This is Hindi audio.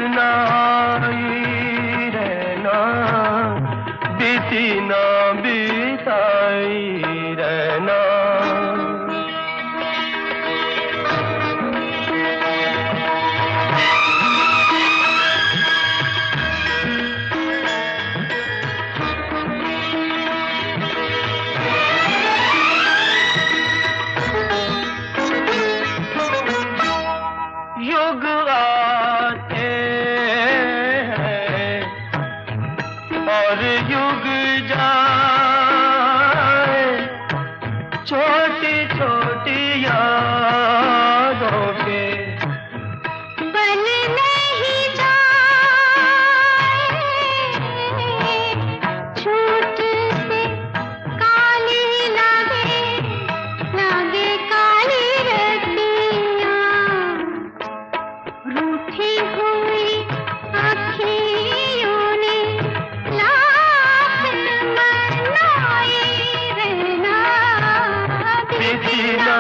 ना आई रहना, बीती ना बिताई रहना। युग आते हैं और युग जाए, छोटी छोटी यादों के बन नहीं जाए, छूट से काली लगे, लगे काली रतियाँ, रूठी हुई अखियों ने लाख मनाए रहना, बीती ना